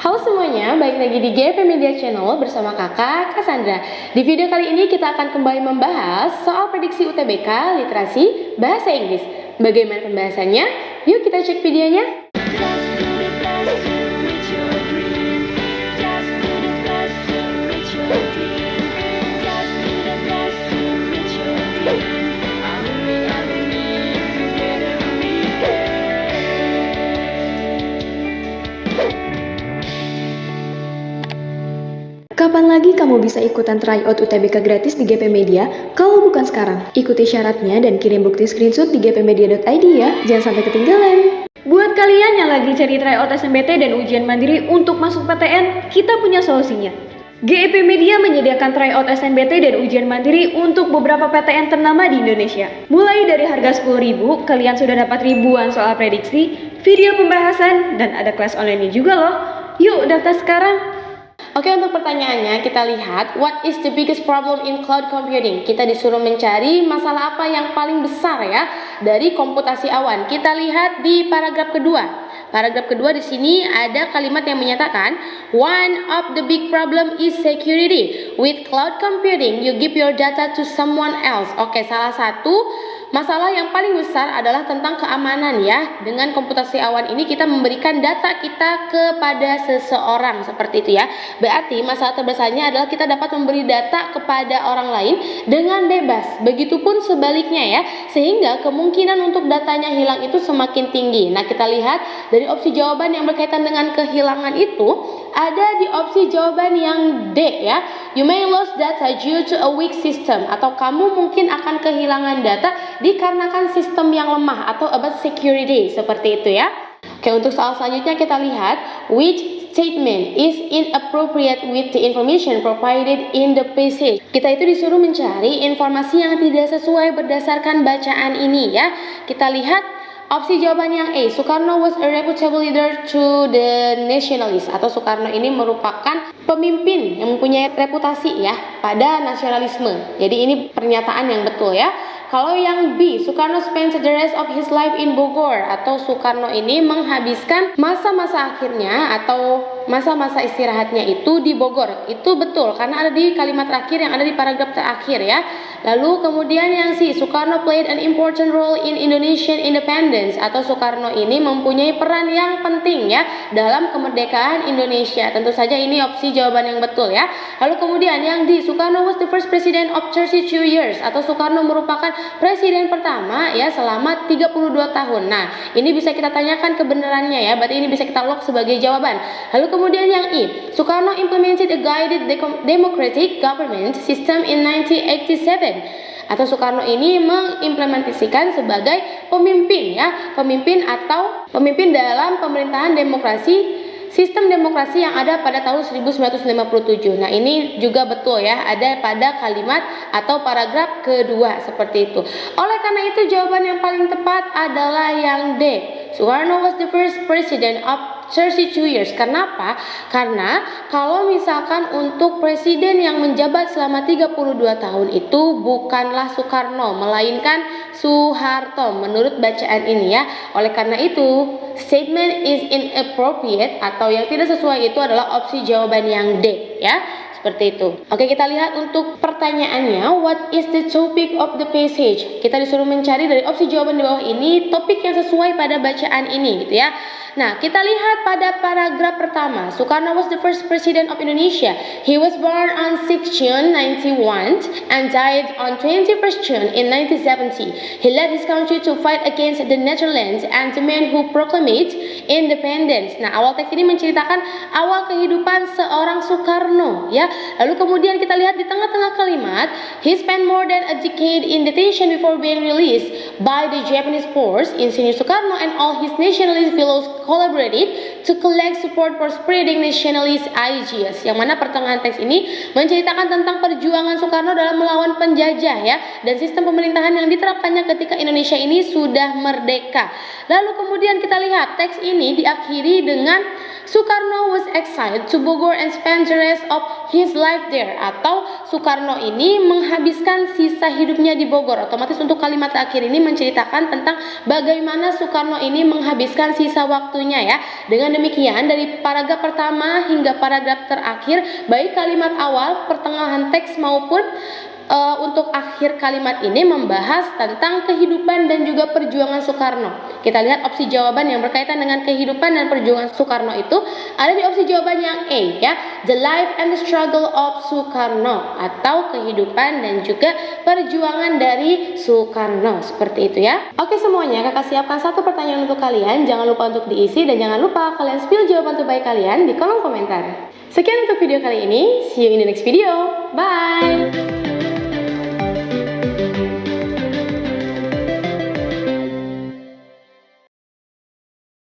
Halo semuanya, balik lagi di GP Media Channel bersama kakak Cassandra. Di video kali ini kita akan kembali membahas soal prediksi UTBK literasi bahasa Inggris. Bagaimana pembahasannya? Yuk kita cek videonya. Kapan lagi kamu bisa ikutan tryout UTBK gratis di GP Media? Kalau bukan sekarang, ikuti syaratnya dan kirim bukti screenshot di gpmedia.id ya, jangan sampai ketinggalan. Buat kalian yang lagi cari tryout SNMPTN dan ujian mandiri untuk masuk PTN, kita punya solusinya. GEP Media menyediakan tryout SNMPTN dan ujian mandiri untuk beberapa PTN ternama di Indonesia. Mulai dari harga 10.000, kalian sudah dapat ribuan soal prediksi, video pembahasan, dan ada kelas online juga loh. Yuk daftar sekarang. Oke, untuk pertanyaannya kita lihat, what is the biggest problem in cloud computing? Kita disuruh mencari masalah apa yang paling besar ya dari komputasi awan. Kita lihat di paragraf kedua. Paragraf kedua di sini ada kalimat yang menyatakan one of the big problem is security. With cloud computing, you give your data to someone else. Oke, salah satu masalah yang paling besar adalah tentang keamanan ya. Dengan komputasi awan ini kita memberikan data kita kepada seseorang seperti itu ya. Berarti masalah terbesarnya adalah kita dapat memberi data kepada orang lain dengan bebas. Begitupun sebaliknya ya. Sehingga kemungkinan untuk datanya hilang itu semakin tinggi. Nah, kita lihat dari opsi jawaban yang berkaitan dengan kehilangan itu ada di opsi jawaban yang D ya. You may lose data due to a weak system, atau kamu mungkin akan kehilangan data dikarenakan sistem yang lemah atau about security seperti itu ya. Oke, untuk soal selanjutnya kita lihat which statement is inappropriate with the information provided in the passage. Kita itu disuruh mencari informasi yang tidak sesuai berdasarkan bacaan ini ya. Kita lihat opsi jawaban yang A, Soekarno was a reputable leader to the nationalists, atau Soekarno ini merupakan pemimpin yang mempunyai reputasi ya pada nasionalisme. Jadi ini pernyataan yang betul ya. Kalau yang B, Soekarno spent the rest of his life in Bogor, atau Soekarno ini menghabiskan masa-masa akhirnya atau masa-masa istirahatnya itu di Bogor. Itu betul karena ada di kalimat terakhir yang ada di paragraf terakhir ya. Lalu kemudian yang C, Soekarno played an important role in Indonesian independence, atau Soekarno ini mempunyai peran yang penting ya dalam kemerdekaan Indonesia. Tentu saja ini opsi jawaban yang betul ya. Lalu kemudian yang D, Soekarno was the first president of 32 years, atau Soekarno merupakan presiden pertama ya selama 32 tahun. Nah, ini bisa kita tanyakan kebenarannya ya. Berarti ini bisa kita lock sebagai jawaban. Lalu kemudian yang I, Soekarno implemented a guided democratic government system in 1987. Atau Soekarno ini mengimplementasikan sebagai pemimpin ya, pemimpin dalam pemerintahan demokrasi, sistem demokrasi yang ada pada tahun 1957. Nah, ini juga betul ya, ada pada kalimat atau paragraf kedua seperti itu. Oleh karena itu jawaban yang paling tepat adalah yang D. Soekarno was the first president of 32 years. Kenapa? Karena kalau misalkan untuk presiden yang menjabat selama 32 tahun itu bukanlah Soekarno, melainkan Soeharto menurut bacaan ini ya. Oleh karena itu, statement is inappropriate atau yang tidak sesuai itu adalah opsi jawaban yang D ya. Seperti itu. Oke, kita lihat untuk pertanyaannya, what is the topic of the passage? Kita disuruh mencari dari opsi jawaban di bawah ini topik yang sesuai pada bacaan ini gitu ya. Nah, kita lihat pada paragraf pertama. Soekarno was the first president of Indonesia. He was born on 6 June 1901 and died on 21st June in 1970. He led his country to fight against the Netherlands and the men who proclaimed independence. Nah, awal teks ini menceritakan awal kehidupan seorang Soekarno ya. Lalu kemudian kita lihat di tengah-tengah kalimat, he spent more than a decade in detention before being released by the Japanese force. Insinyur Soekarno and all his nationalist fellows collaborated to collect support for spreading nationalist ideas. Yang mana pertengahan teks ini menceritakan tentang perjuangan Soekarno dalam melawan penjajah ya, dan sistem pemerintahan yang diterapkannya ketika Indonesia ini sudah merdeka. Lalu kemudian kita lihat teks ini diakhiri dengan Soekarno was exiled to Bogor and spent the rest rest of his life there, atau Soekarno ini menghabiskan sisa hidupnya di Bogor. Otomatis untuk kalimat terakhir ini menceritakan tentang bagaimana Soekarno ini menghabiskan sisa waktunya ya. Dengan demikian dari paragraf pertama hingga paragraf terakhir, baik kalimat awal, pertengahan teks maupun untuk akhir kalimat ini membahas tentang kehidupan dan juga perjuangan Soekarno. Kita lihat opsi jawaban yang berkaitan dengan kehidupan dan perjuangan Soekarno itu ada di opsi jawaban yang A ya, the life and the struggle of Soekarno, atau kehidupan dan juga perjuangan dari Soekarno, seperti itu ya. Oke semuanya, kakak siapkan satu pertanyaan untuk kalian, jangan lupa untuk diisi dan jangan lupa kalian spill jawaban terbaik kalian di kolom komentar. Sekian untuk video kali ini, see you in the next video, bye!